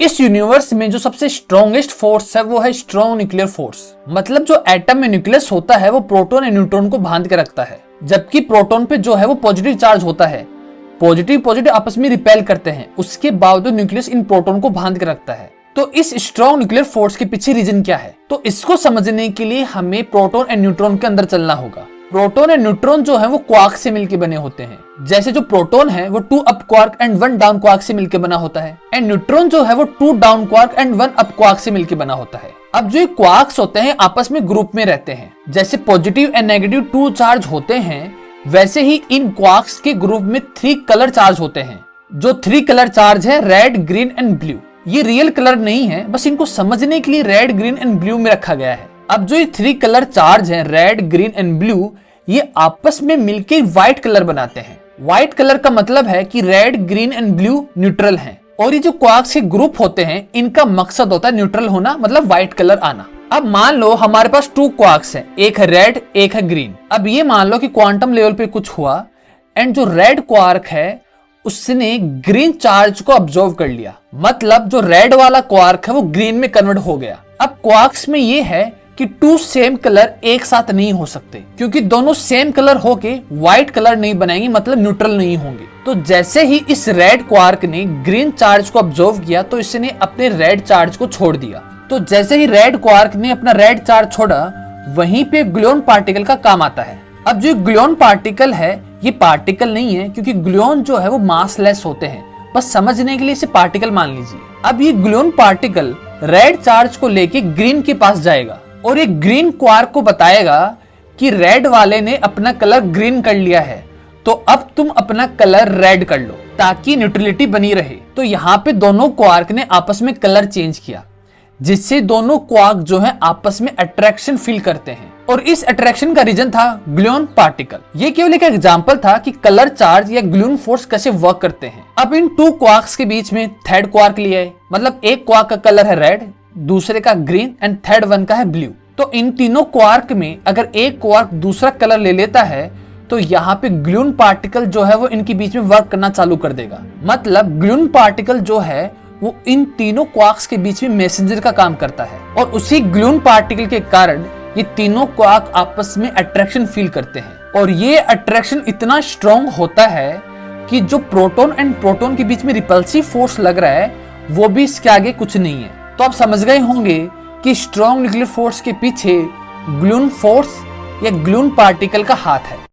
इस यूनिवर्स में जो सबसे स्ट्रॉन्गेस्ट फोर्स है वो है स्ट्रॉन्ग न्यूक्लियर फोर्स। मतलब जो एटम में न्यूक्लियस होता है वो प्रोटॉन और न्यूट्रॉन को बांध के रखता है, जबकि प्रोटॉन पे जो है वो पॉजिटिव चार्ज होता है। पॉजिटिव पॉजिटिव आपस में रिपेल करते हैं, उसके बावजूद न्यूक्लियस इन प्रोटॉन को बांध के रखता है। तो इस स्ट्रॉन्ग न्यूक्लियर फोर्स के पीछे रीजन क्या है, तो इसको समझने के लिए हमें प्रोटॉन एंड न्यूट्रॉन के अंदर चलना होगा। प्रोटॉन एंड न्यूट्रॉन जो है वो क्वार्क से मिलकर बने होते हैं। जैसे जो प्रोटॉन है वो 2 up quark and 1 down quark से मिलकर बना होता है, एंड न्यूट्रॉन जो है वो 2 down quark and 1 up quark से मिलकर बना होता है। अब जो क्वार्क्स होते हैं आपस में ग्रुप में रहते हैं, जैसे पॉजिटिव एंड नेगेटिव 2 चार्ज होते हैं, वैसे ही इन क्वार्क्स के ग्रुप में 3 कलर चार्ज होते हैं। जो 3 कलर चार्ज है रेड, ग्रीन एंड ब्लू। ये रियल कलर नहीं है, बस इनको समझने के लिए रेड, ग्रीन एंड ब्लू में रखा गया है। अब जो ये 3 कलर चार्ज है रेड, ग्रीन एंड ब्लू, ये आपस में मिलके व्हाइट कलर बनाते हैं। व्हाइट कलर का मतलब है कि red, green and blue neutral हैं, और ये जो क्वार्क्स के ग्रुप होते हैं इनका मकसद होता है न्यूट्रल होना, मतलब व्हाइट कलर आना। अब मान लो हमारे पास 2 क्वार्क्स हैं, एक है रेड, एक है ग्रीन। अब ये मान लो कि क्वांटम लेवल पे कुछ हुआ एंड जो रेड क्वार्क है उसने ग्रीन चार्ज को ऑब्जर्व कर लिया, मतलब जो रेड वाला क्वार्क है वो ग्रीन में कन्वर्ट हो गया। अब क्वार्क्स में ये है कि 2 सेम कलर एक साथ नहीं हो सकते, क्योंकि दोनों सेम कलर होके व्हाइट कलर नहीं बनाएंगे, मतलब न्यूट्रल नहीं होंगे। तो जैसे ही इस रेड क्वार्क ने ग्रीन चार्ज को ऑब्जर्व किया तो इसने अपने रेड चार्ज को छोड़ दिया। तो जैसे ही रेड क्वार्क ने अपना रेड चार्ज छोड़ा, वहीं पे ग्लूऑन पार्टिकल का काम आता है। अब जो ग्लूऑन पार्टिकल है ये पार्टिकल नहीं है, क्योंकि ग्लूऑन जो है वो मासलेस होते हैं, बस समझने के लिए इसे पार्टिकल मान लीजिए। अब ये ग्लूऑन पार्टिकल रेड चार्ज को लेके ग्रीन के पास जाएगा और ये ग्रीन क्वार्क को बताएगा कि रेड वाले ने अपना कलर ग्रीन कर लिया है, तो अब तुम अपना कलर रेड कर लो ताकि न्यूट्रलिटी बनी रहे। तो यहाँ पे दोनों क्वार्क ने आपस में कलर चेंज किया, जिससे दोनों क्वार्क जो है आपस में अट्रैक्शन फील करते हैं, और इस अट्रैक्शन का रीजन था ग्लूऑन पार्टिकल। ये केवल एक एग्जांपल था कि कलर चार्ज या ग्लूऑन फोर्स कैसे वर्क करते हैं। अब इन 2 क्वार्क्स के बीच में थर्ड क्वार्क लिया है, मतलब एक क्वार्क का कलर है रेड, दूसरे का ग्रीन एंड थर्ड वन का है ब्लू। तो इन तीनों क्वार्क में अगर एक क्वार्क दूसरा कलर ले लेता है तो यहाँ पे ग्लूऑन पार्टिकल जो है वो इनके बीच में वर्क करना चालू कर देगा। मतलब ग्लूऑन पार्टिकल जो है वो इन तीनों क्वार्क्स के बीच में मैसेंजर का काम करता है, और उसी ग्लूऑन पार्टिकल के कारण ये तीनों क्वार्क आपस में अट्रैक्शन फील करते हैं, और ये अट्रैक्शन इतना स्ट्रॉन्ग होता है कि जो प्रोटॉन एंड प्रोटॉन के बीच में रिपल्सिव फोर्स लग रहा है वो भी इसके आगे कुछ नहीं है। तो आप समझ गए होंगे कि स्ट्रॉन्ग न्यूक्लियर फोर्स के पीछे ग्लूऑन फोर्स या ग्लूऑन पार्टिकल का हाथ है।